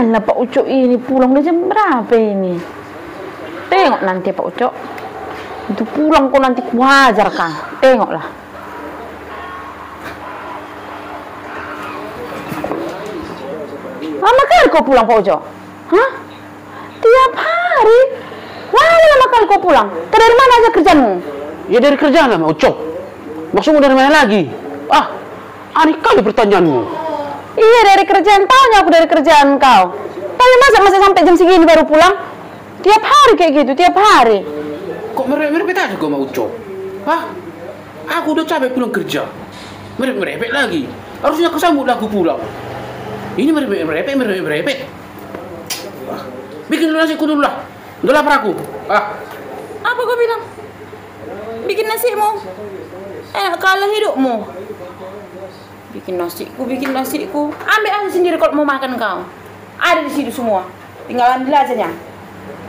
lah Pak Ucok ini pulang udah jam berapa ini? Tengok nanti Pak Ucok. Itu pulang kok nanti kuajar kan. Tengoklah. Lama kali kau pulang Pak Ucok? Hah? Tiap hari? Lama kali kau pulang? Dari mana aja kerjaanmu? Ya dari kerjaan lah, Mak Ucok. Maksudmu dari mana lagi? Ah, aneh kali pertanyaanmu. Iya dari kerjaan, taunya aku dari kerjaan kau. Tapi masa masih sampai jam segini baru pulang? Tiap hari kayak gitu, tiap hari. Kok merepet aja kau, Mak Ucok? Hah? Aku udah capek pulang kerja. Merepet lagi. Harusnya kesambut aku pulang. Ini merepet. Ah, bikin dulu nasiku dulu lah. Udah lapar aku. Ah. Apa kau bilang? Bikin nasimu? Enak kalah hidupmu. Bikin nasiku. Ambil aja sendiri kalau mau makan kau. Ada di situ semua. Tinggal ambil aja nya.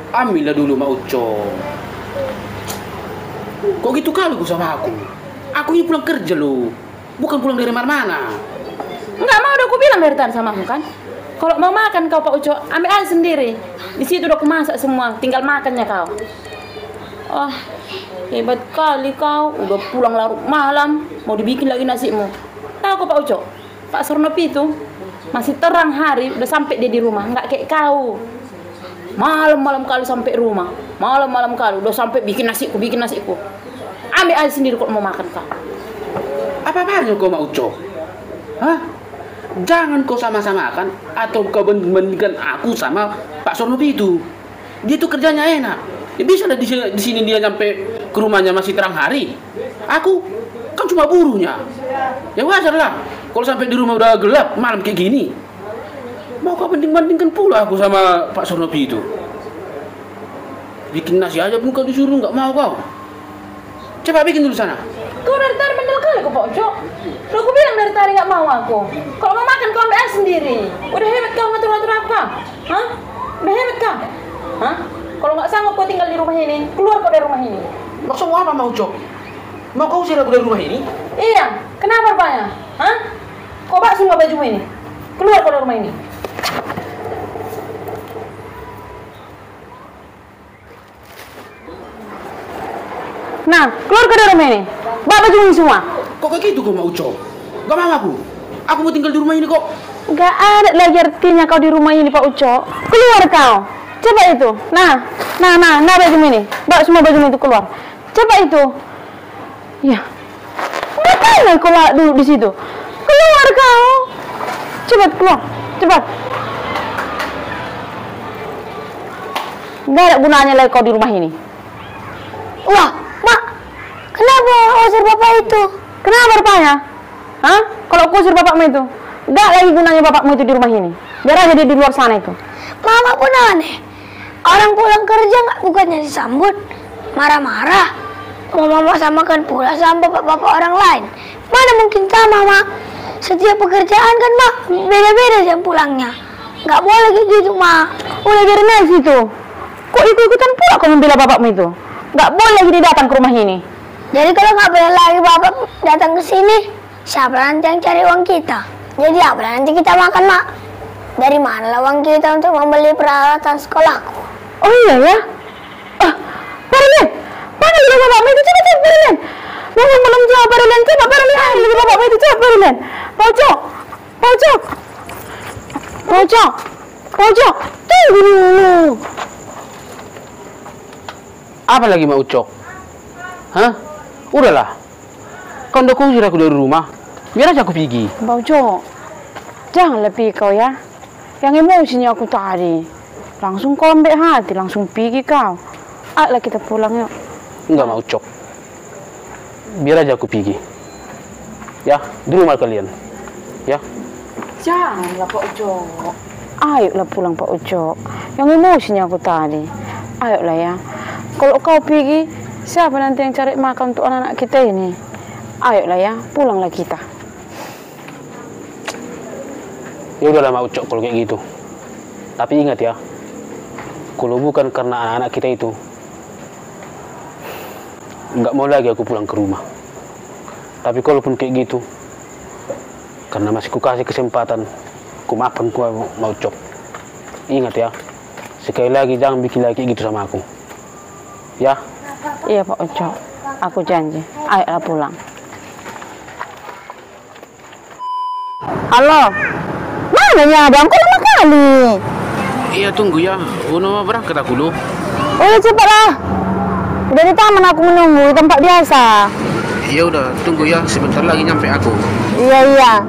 Ambillah dulu, Mak Ucok. Kok gitu kali kau sama aku? Aku ini pulang kerja loh. Bukan pulang dari mana-mana. Enggak mau, udah aku bilang dari tadi sama kamu kan. Kalau mau makan kau Pak Ucok, ambil aja sendiri. Di situ udah aku masak semua, tinggal makannya kau. Oh, hebat kali kau. Udah pulang larut malam, mau dibikin lagi nasimu. Tahu kok Pak Ucok, Pak Sornopi itu masih terang hari udah sampai dia di rumah, nggak kayak kau. Malam-malam kali sampai rumah, malam-malam kali udah sampai bikin nasiku. Ambil aja sendiri kalau mau makan kau. Apa-apanya kau, Mak Ucok? Hah? Jangan kau sama-samakan atau kau bandingkan aku sama Pak Sornopi itu. Dia tuh kerjanya enak. Ya bisa lah di sini dia sampai ke rumahnya masih terang hari. Aku kan cuma buruhnya. Ya wajar lah kalau sampai di rumah udah gelap malam kayak gini. Mau kau bandingkan pula aku sama Pak Sornopi itu. Bikin nasi aja pun kau disuruh nggak mau kau. Coba bikin dulu sana. Kau dari tadi mendel kali kok Pak Ucok. Udah aku bilang dari tadi nggak mau aku. Kalau mau makan kau ambil aja sendiri. Udah hebat kau ngatur-ngatur apa? Hah? Udah hebat kau? Hah? Kalau nggak sanggup kau tinggal di rumah ini, keluar kau dari rumah ini. Maksudmu apa, Mak Ucok? Mau kau usir aku dari rumah ini? Iya, kenapa rupanya? Hah? Kau bak semua bajumu ini. Keluar kau dari rumah ini. Nah, keluar kau dari rumah ini. Bawa baju ini semua. Kok kayak gitu kok, Mak Ucok? Gak mau aku. Aku mau tinggal di rumah ini kok. Gak ada lagi artinya kau di rumah ini Pak Ucok. Keluar kau. Coba itu. Nah baju ini. Bawa semua baju itu keluar. Coba itu. Ya. Ngapain kau dulu di situ? Keluar kau. Cepat keluar. Cepat. Gak ada gunanya lagi kau di rumah ini. Wah, Mak, kenapa usir bapak itu? Kenapa rupanya? Hah? Kalau aku usir bapakmu itu, gak lagi gunanya bapakmu itu di rumah ini. Biar aja dia di luar sana itu. Mama pun aneh. Orang pulang kerja nggak bukannya disambut, marah-marah. Mama mau samakan pula sama bapak-bapak orang lain. Mana mungkin sama, Mak? Setiap pekerjaan kan, Mak, beda-beda jam pulangnya. Nggak boleh kayak gitu, Mak. Udah biarin aja situ. Kok ikut-ikutan pula kau membela bapakmu itu? Nggak boleh lagi dia datang ke rumah ini. Jadi kalau nggak boleh lagi bapak datang ke sini, siapa nanti yang cari uang kita? Jadi apa nanti kita makan, Mak? Dari mana lah uang kita untuk membeli peralatan sekolahku? Oh iya ya? Parlen! Panggil juga bapakmu itu, coba Parlen! Belum jawab Parlen, coba Parlen panggil bapakmu itu, coba Parlen! Pojok! Tunggu dulu! Apa lagi, Mak Ucok? Hah? Udahlah. Kau udah kusir aku dari rumah. Biar aja aku pergi. Pak Ucok, jangan lebih kau ya. Yang emosinya aku tadi. Langsung kau ambil hati, langsung pergi kau. Ayolah kita pulang yuk. Enggak, Mak Ucok. Biar aja aku pergi. Ya, di rumah kalian. Ya. Janganlah Pak Ucok. Ayolah pulang Pak Ucok. Yang emosinya aku tadi. Ayolah ya. Kalau kau pergi, siapa nanti yang cari makan untuk anak-anak kita ini? Ayolah ya, pulanglah kita. Ya udahlah, Mak Ucok, kalau kayak gitu. Tapi ingat ya, kalau bukan karena anak-anak kita itu, nggak mau lagi aku pulang ke rumah. Tapi kalaupun kayak gitu, karena masih ku kasih kesempatan, ku maafkan ku, Mak Ucok. Ingat ya, sekali lagi jangan bikin lagi gitu sama aku. Ya? Iya Pak Uco, aku janji. Ayo pulang. Halo, mana ya abang? Kok lama kali? Iya tunggu ya, Uno berangkat aku dulu. Oh cepatlah. Udah di taman aku menunggu di tempat biasa. Ya udah, tunggu ya, sebentar lagi nyampe aku. Iya.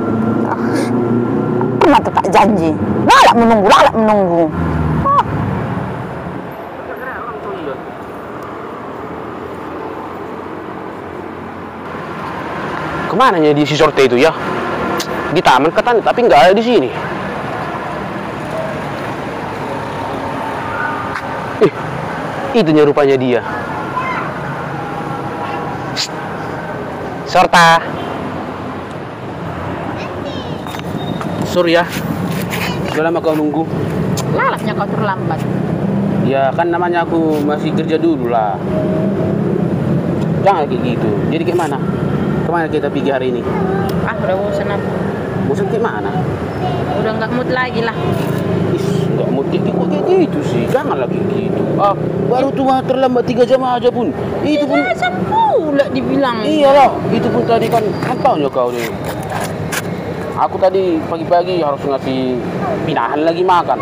Kenapa tak janji? Lalak menunggu. Oh. Kemana ya di si sorte itu ya? Di taman katanya, tapi nggak ada di sini. Itunya rupanya dia. Sorta. Sorry ya. Sudah lama kau nunggu. Lalapnya kau terlambat. Ya kan namanya aku masih kerja dulu lah. Jangan kayak gitu. Jadi kayak mana? Kemana kita pergi hari ini? Udah bosan aku. Bosan kayak mana? Udah nggak mood lagi lah. Nggak mau kayak gitu sih. Jangan lagi gitu. Baru tuh terlambat 3 jam aja pun. Itu pun pula dibilang. Iyalah, itu pun tadi kan tahunya kau nih. Aku tadi pagi-pagi harus ngasih pinahan lagi makan.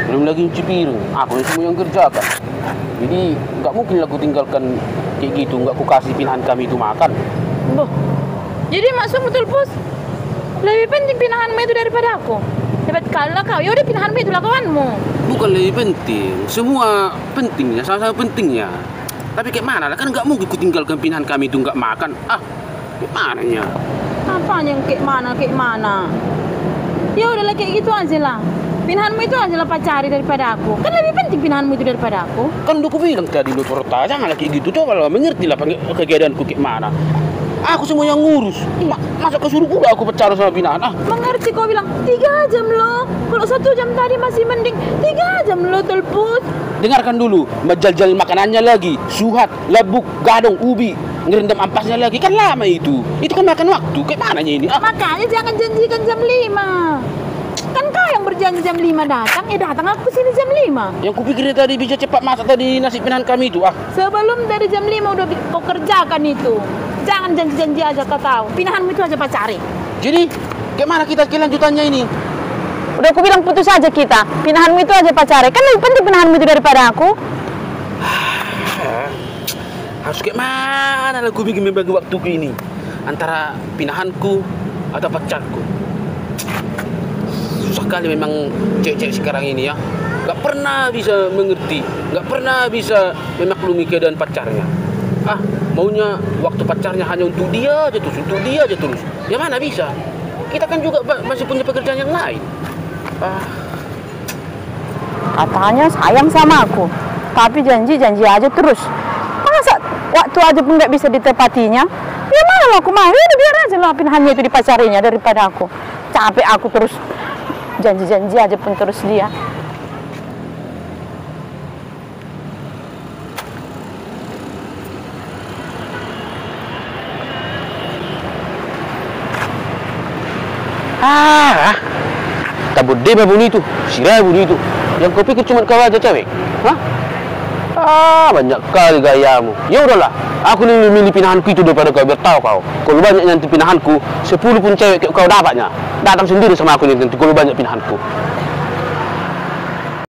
Belum lagi cuci piring. Aku yang semua yang kerjakan. Jadi nggak mungkin aku tinggalkan kayak gitu. Nggak aku kasih pinahan kami itu makan. Boh. Jadi maksud betul Pus? Lebih penting pinahanmu itu daripada aku. Hebat kali lah kau. Yaudah pinahanmu itu lakukanmu. Bukan lebih penting. Semua pentingnya, sama-sama pentingnya. Tapi kayak mana lah? Kan nggak mungkin ku tinggalkan pinahan kami itu nggak makan. Kayak mananya? Apanya yang kayak mana? Ya udahlah kayak gitu aja lah. Pinahanmu itu aja lah pacari daripada aku. Kan lebih penting pinahanmu itu daripada aku. Kan udah ku bilang tadi lu Sorta, jangan kayak gitu. Coba lah mengerti lah keadaanku kayak mana. Aku semua yang ngurus. Masa kesuruh pula aku pacaran sama pinahan? Mengerti kau bilang 3 jam loh. Kalau 1 jam tadi masih mending 3 jam loh Telput. Dengarkan dulu, menjajal makanannya lagi, suhat, labuk, gadong, ubi, ngerendam ampasnya lagi, kan lama itu. Itu kan makan waktu, kayak mananya ini? Makanya jangan janjikan jam 5. Kan kau yang berjanji jam 5 datang, datang aku sini jam 5. Yang kupikir tadi bisa cepat masak tadi nasi pinahan kami itu, Sebelum dari jam 5 udah kau kerjakan itu. Jangan janji-janji aja kau tahu. Pinahanmu itu aja pacari. Jadi, kayak mana kita kelanjutannya ini? Udah aku bilang putus aja kita. Pinahanmu itu aja pacari. Kan lebih penting pinahanmu itu daripada aku. Harus kayak mana lah gue bikin membagi waktuku ini? Antara pinahanku atau pacarku? Susah kali memang cewek-cewek sekarang ini ya. Gak pernah bisa mengerti. Gak pernah bisa memaklumi keadaan pacarnya. Maunya waktu pacarnya hanya untuk dia aja terus. Ya mana bisa? Kita kan juga masih punya pekerjaan yang lain. Katanya sayang sama aku, tapi janji aja terus. Masa waktu aja pun nggak bisa ditepatinya? Ya mana aku mau? Ya biar aja lah pinahannya itu dipacarinya daripada aku. Capek aku terus janji aja pun terus dia. Tabut dia bunyi itu, sirai bunyi itu. Yang kau pikir cuma kau aja cewek? Banyak kali gayamu. Ya udahlah, aku lebih milih pinahanku itu daripada kau, biar tahu kau. Kalau banyak nanti pinahanku, 10 pun cewek kau dapatnya. Datang sendiri sama aku nanti kalau banyak pinahanku.